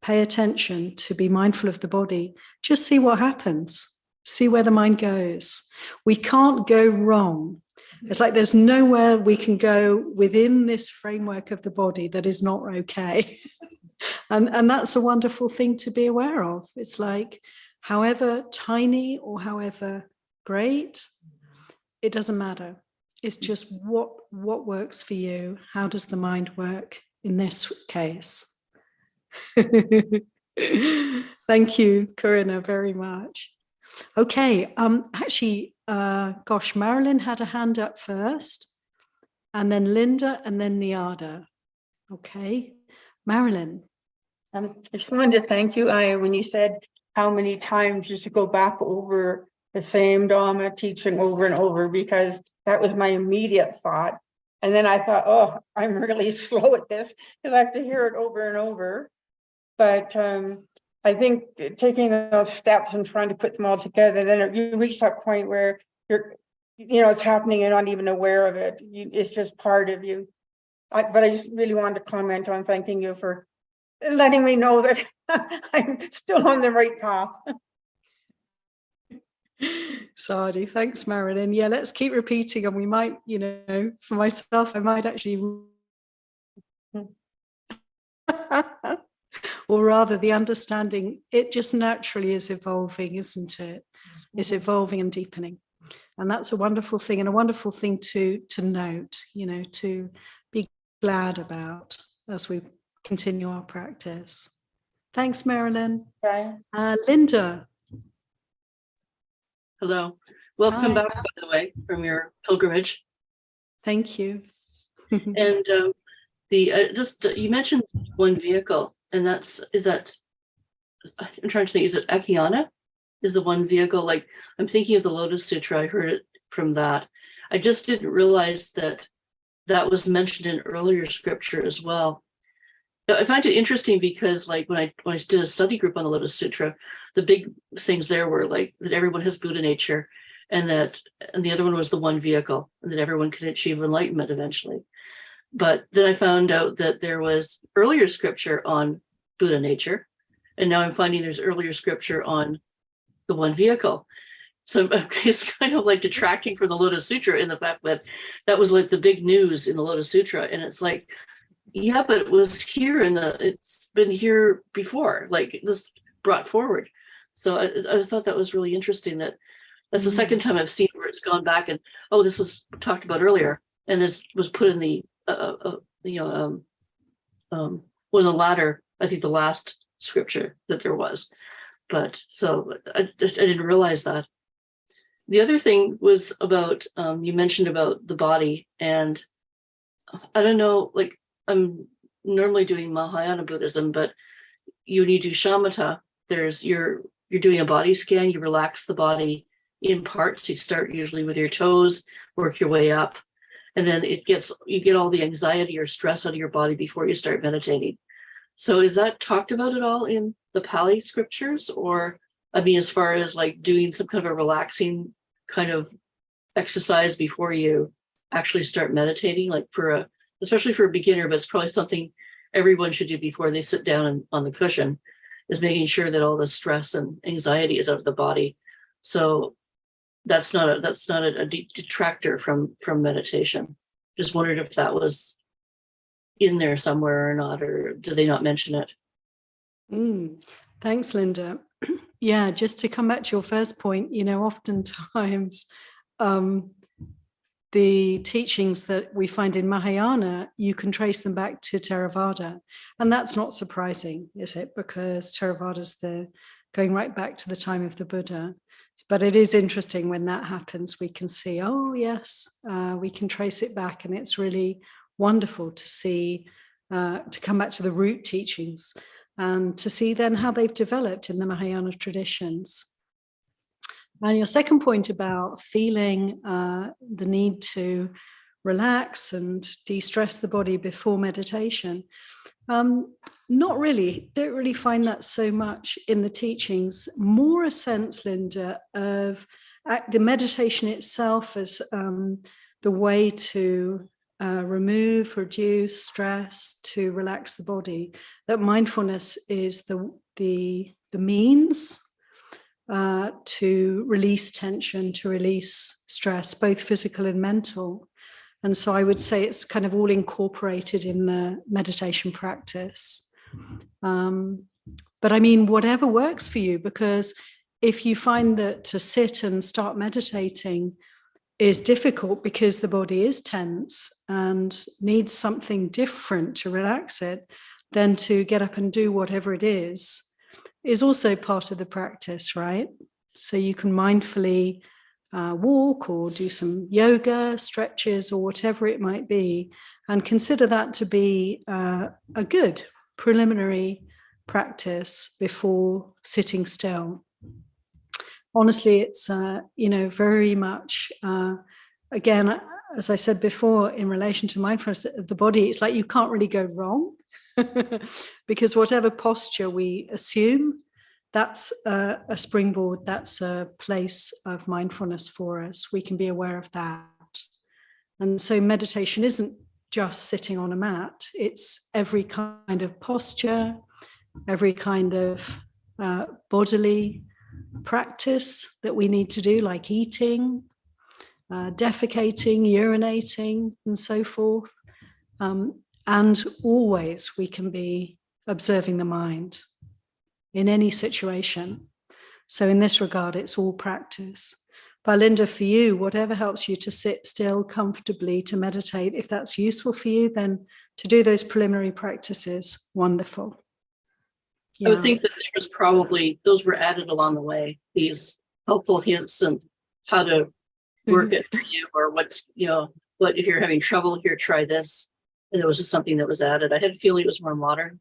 pay attention, to be mindful of the body, just see what happens. See where the mind goes. We can't go wrong. It's like there's nowhere we can go within this framework of the body that is not okay. And that's a wonderful thing to be aware of. It's like, however tiny or however great, it doesn't matter. It's just what works for you. How does the mind work in this case? Thank you, Corinna, very much. Okay, actually, Marilyn had a hand up first, and then Linda, and then Niada. Okay, Marilyn. I just wanted to thank you, Aya, when you said how many times you should go back over the same Dhamma teaching over and over, because that was my immediate thought. And then I thought, oh, I'm really slow at this because I have to hear it over and over. But I think taking those steps and trying to put them all together, then you reach that point where it's happening and you're not even aware of it. It's just part of you. But I just really wanted to comment on thanking you for letting me know that I'm still on the right path. Sadie, thanks, Marilyn. Yeah, let's keep repeating, and we might, for myself, I might actually, or rather the understanding, it just naturally is evolving, isn't it? It's evolving and deepening. And that's a wonderful thing, and a wonderful thing to note, to be glad about as we continue our practice. Thanks, Marilyn. Right. Linda. Hello. Welcome Hi. back, by the way, from your pilgrimage. Thank you. And you mentioned one vehicle, and I'm trying to think, is it Akyana? Is the one vehicle? Like, I'm thinking of the Lotus Sutra. I heard it from that. I just didn't realize that was mentioned in earlier scripture as well. I find it interesting because, like, when I did a study group on the Lotus Sutra, the big things there were like that everyone has Buddha nature, and the other one was the one vehicle, and that everyone can achieve enlightenment eventually. But then I found out that there was earlier scripture on Buddha nature, and now I'm finding there's earlier scripture on the one vehicle. So it's kind of like detracting from the Lotus Sutra in the fact that that was like the big news in the Lotus Sutra, and it's like, yeah, but it was here it's been here before, like this brought forward. So I thought that was really interesting. That's the second time I've seen where it's gone back and, oh, this was talked about earlier, and this was put in the one of the latter, I think the last scripture that there was. But so I didn't realize that. The other thing was about you mentioned about the body, and I don't know, like, I'm normally doing Mahayana Buddhism, but when you do shamatha, you're doing a body scan, you relax the body in parts. You start usually with your toes, work your way up, and then you get all the anxiety or stress out of your body before you start meditating. So is that talked about at all in the Pali scriptures? Or, I mean, as far as like doing some kind of a relaxing kind of exercise before you actually start meditating, like especially for a beginner, but it's probably something everyone should do before they sit down on the cushion, is making sure that all the stress and anxiety is out of the body. So that's not a detractor from meditation. Just wondered if that was in there somewhere or not, or do they not mention it? Thanks, Linda. Yeah, just to come back to your first point, oftentimes the teachings that we find in Mahayana, you can trace them back to Theravada. And that's not surprising, is it? Because Theravada's going right back to the time of the Buddha. But it is interesting when that happens, we can see, oh, yes, we can trace it back. And it's really wonderful to see, to come back to the root teachings and to see then how they've developed in the Mahayana traditions. And your second point about feeling the need to relax and de-stress the body before meditation, not really, don't really find that so much in the teachings. More a sense, Linda, of the meditation itself as the way to remove, reduce stress, to relax the body. That mindfulness is the means to release tension, to release stress, both physical and mental. And so I would say it's kind of all incorporated in the meditation practice. But I mean, whatever works for you, because if you find that to sit and start meditating is difficult because the body is tense and needs something different to relax it, then to get up and do whatever it is also part of the practice, right? So you can mindfully walk or do some yoga, stretches, or whatever it might be, and consider that to be a good preliminary practice before sitting still. Honestly, it's, very much, again, as I said before, in relation to mindfulness of the body, it's like you can't really go wrong because whatever posture we assume, that's a springboard, that's a place of mindfulness for us. We can be aware of that. And so meditation isn't just sitting on a mat, it's every kind of posture, every kind of bodily practice that we need to do, like eating, defecating, urinating, and so forth. And always we can be observing the mind in any situation. So in this regard, it's all practice. But Linda, for you, whatever helps you to sit still comfortably, to meditate, if that's useful for you, then to do those preliminary practices, wonderful. I would think that there was probably, those were added along the way, these helpful hints and how to work it for you, or what's, what if you're having trouble here, try this. And there was just something that was added. I had a feeling it was more modern.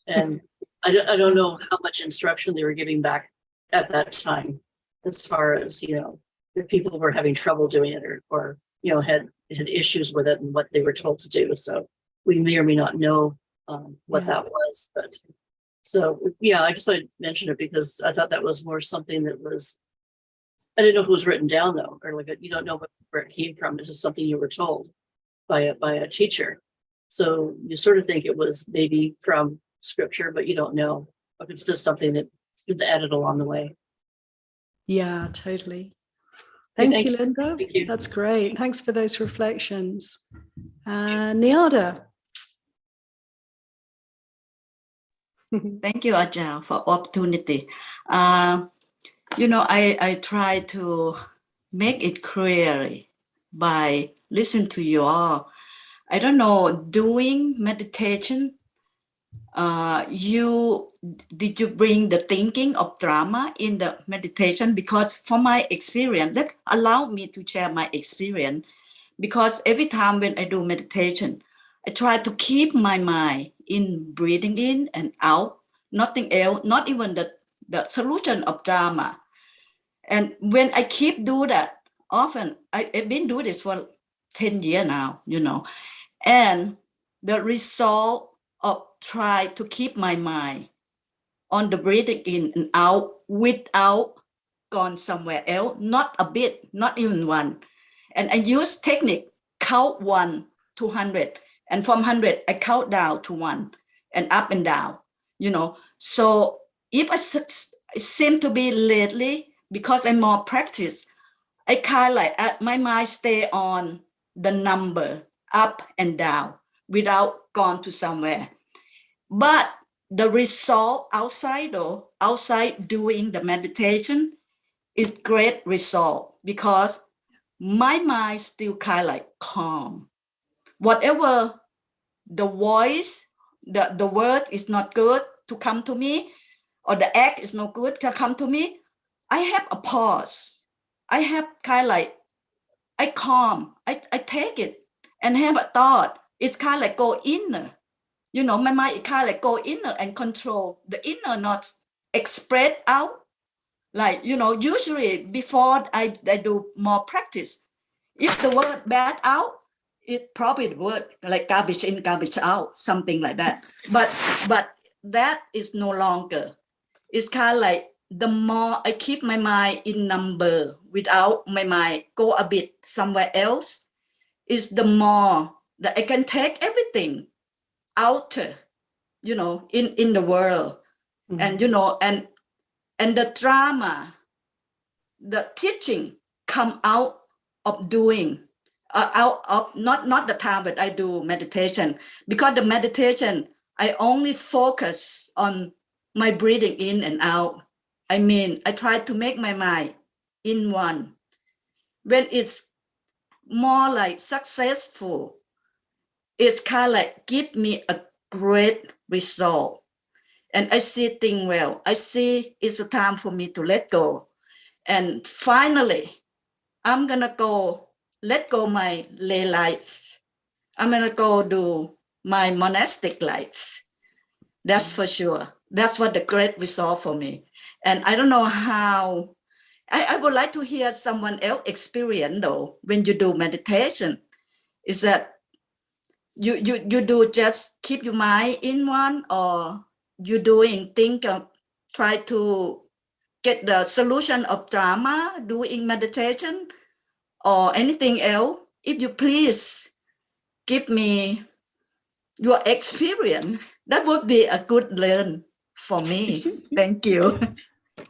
And I don't know how much instruction they were giving back at that time, as far as, if people were having trouble doing it or had issues with it and what they were told to do. So we may or may not know what that was. But so, yeah, I just thought I'd mention it because I thought that was more something that was, I didn't know if it was written down though, or like you don't know where it came from. It's just something you were told by a teacher. So you sort of think it was maybe from scripture, but you don't know if it's just something that's added along the way. Yeah, totally. Thank you, Linda. Thank you. That's great. Thanks for those reflections. Niada. Thank you, Ajahn, for opportunity. I try to make it clearly by listening to you all. I don't know, doing meditation, did you bring the thinking of drama in the meditation? Because from my experience, that allow me to share my experience. Because every time when I do meditation, I try to keep my mind in breathing in and out, nothing else, not even the solution of drama. And when I keep do that, often I've been doing this for 10 years now, and the result of try to keep my mind on the breathing in and out without gone somewhere else, not a bit, not even one. And I use technique, count 1 to 100. And from 100, I count down to 1 and up and down, So if I seem to be lately, because I'm more practice, I kind of like my mind stay on the number up and down without gone to somewhere. But the result outside doing the meditation is great result, because my mind still kind of like calm. Whatever the voice, the word is not good to come to me, or the act is not good to come to me, I have a pause. I have kind of like, I calm, I take it and have a thought. It's kind of like go inner. You know, my mind kind of like go inner and control the inner, not express out. Like, you know, usually before I do more practice, if the word bad out, it probably the word like garbage in, garbage out, something like that. But that is no longer. It's kind of like the more I keep my mind in number without my mind go a bit somewhere else, is the more that I can take everything out, you know, in the world. And, you know, and the drama, the teaching come out of doing, out of not the time that I do meditation, because the meditation, I only focus on my breathing in and out. I mean, I try to make my mind in one. When it's more like successful, it's kind of like give me a great result. And I see things well. I see it's a time for me to let go. And finally, I'm gonna go let go my lay life. I'm gonna go do my monastic life. That's for sure. That's what the great result for me. And I don't know how, I would like to hear someone else experience though, when you do meditation, is that you do just keep your mind in one, or you doing think of try to get the solution of drama doing meditation, or anything else? If you please give me your experience, that would be a good learn for me. Thank you.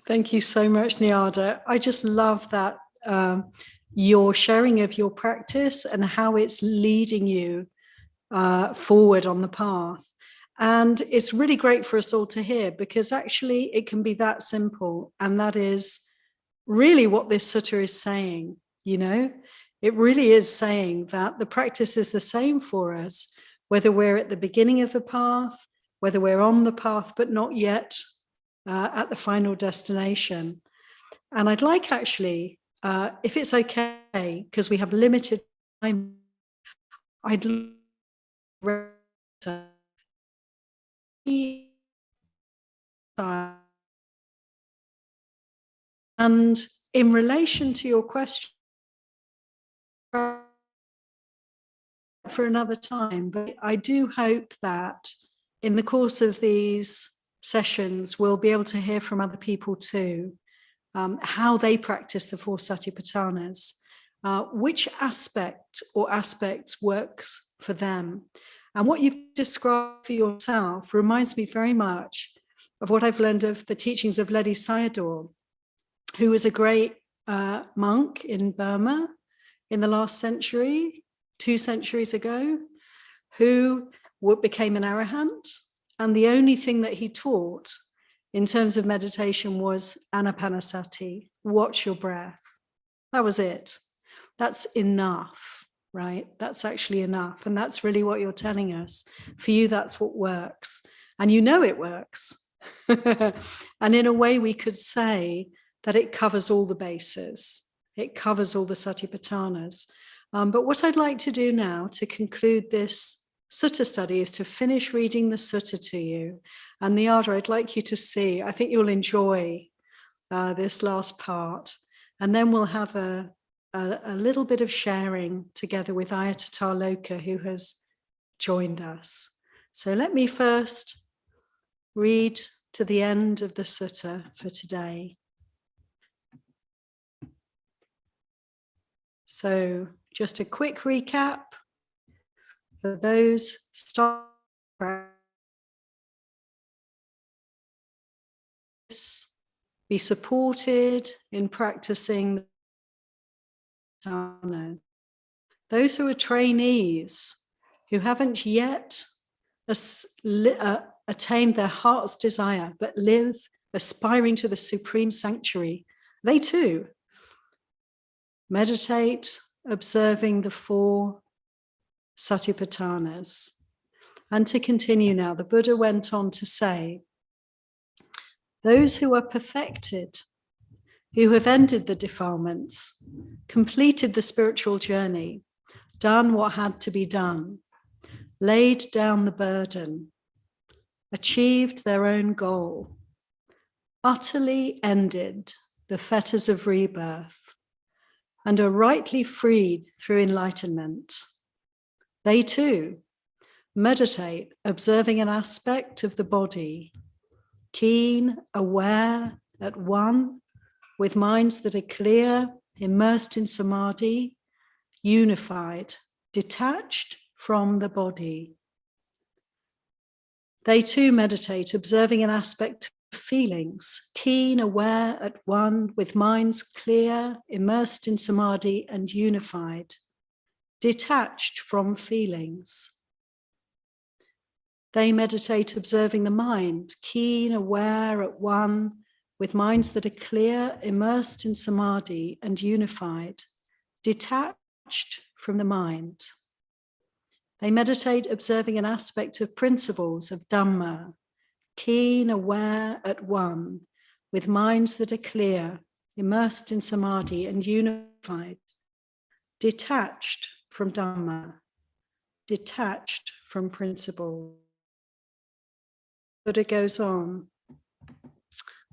Thank you so much, Nyada. I just love that your sharing of your practice and how it's leading you forward on the path. And it's really great for us all to hear, because actually it can be that simple. And that is really what this sutta is saying, you know? It really is saying that the practice is the same for us, whether we're at the beginning of the path, whether we're on the path but not yet at the final destination. And I'd like actually, if it's okay, because we have limited time, I'd and in relation to your question for another time, but I do hope that in the course of these sessions, we'll be able to hear from other people too, how they practice the 4 Satipatthanas, which aspect or aspects works for them. And what you've described for yourself reminds me very much of what I've learned of the teachings of Ledi Sayadaw, who was a great monk in Burma in the last century, 2 centuries ago, who became an arahant. And the only thing that he taught in terms of meditation was anapanasati, watch your breath. That was it. That's enough, right? That's actually enough. And that's really what you're telling us. For you, that's what works. And you know it works. And in a way, we could say that it covers all the bases. It covers all the Satipatthanas. But what I'd like to do now to conclude this sutta study is to finish reading the sutta to you. And Nyada, I'd like you to see, I think you'll enjoy this last part. And then we'll have a little bit of sharing together with Ayatata Loka, who has joined us. So let me first read to the end of the sutta for today. So just a quick recap for those starting practice, be supported in practicing the those who are trainees who haven't yet attained their heart's desire but live aspiring to the supreme sanctuary, they too meditate, observing the 4 Satipatthanas. And to continue now, the Buddha went on to say, those who are perfected, who have ended the defilements, completed the spiritual journey, done what had to be done, laid down the burden, achieved their own goal, utterly ended the fetters of rebirth, and are rightly freed through enlightenment. They too meditate, observing an aspect of the body, keen, aware, at one, with minds that are clear, immersed in samadhi, unified, detached from the body. They too meditate, observing an aspect of feelings, keen, aware, at one, with minds clear, immersed in samadhi and unified, detached from feelings. They meditate, observing the mind, keen, aware, at one, with minds that are clear, immersed in samadhi and unified, detached from the mind. They meditate, observing an aspect of principles of Dhamma, keen, aware, at one, with minds that are clear, immersed in samadhi and unified, detached from Dhamma, detached from principles. Buddha goes on,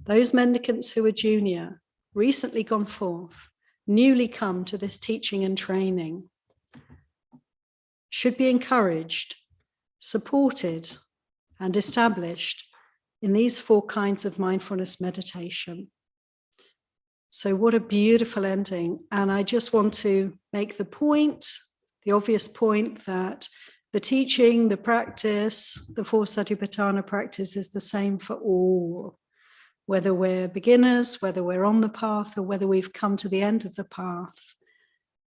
those mendicants who are junior, recently gone forth, newly come to this teaching and training, should be encouraged, supported, and established in these 4 kinds of mindfulness meditation. So what a beautiful ending. And I just want to make the point, the obvious point, that the teaching, the practice, the 4 Satipatthana practice is the same for all, whether we're beginners, whether we're on the path, or whether we've come to the end of the path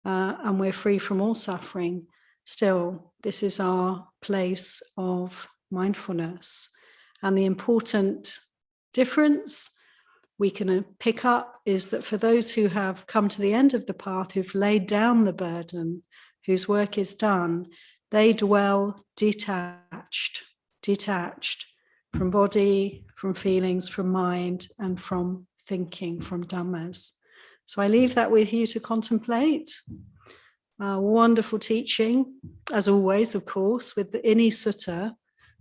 and we're free from all suffering. Still, this is our place of mindfulness. And the important difference we can pick up is that for those who have come to the end of the path, who've laid down the burden, whose work is done, they dwell detached from body, from feelings, from mind, and from thinking, from dhammas. So I leave that with you to contemplate. Wonderful teaching, as always, of course, with the Ini Sutta.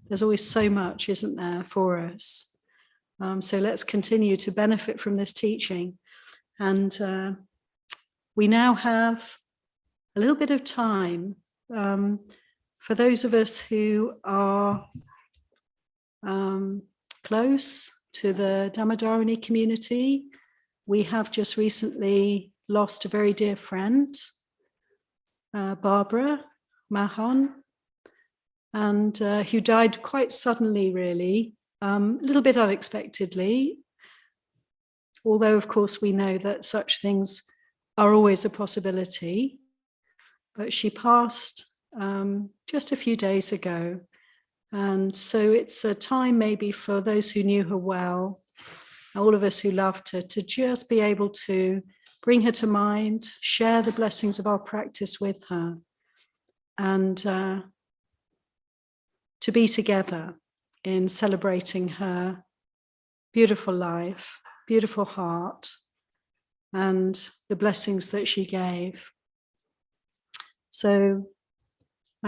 There's always so much, isn't there, for us? So let's continue to benefit from this teaching. And we now have a little bit of time for those of us who are close to the Dhammadharini community. We have just recently lost a very dear friend, Barbara Mahon, and who died quite suddenly, really, a little bit unexpectedly, although of course we know that such things are always a possibility. But she passed just a few days ago. And so it's a time maybe for those who knew her well, all of us who loved her, to just be able to bring her to mind, share the blessings of our practice with her, and to be together in celebrating her beautiful life, beautiful heart, and the blessings that she gave. So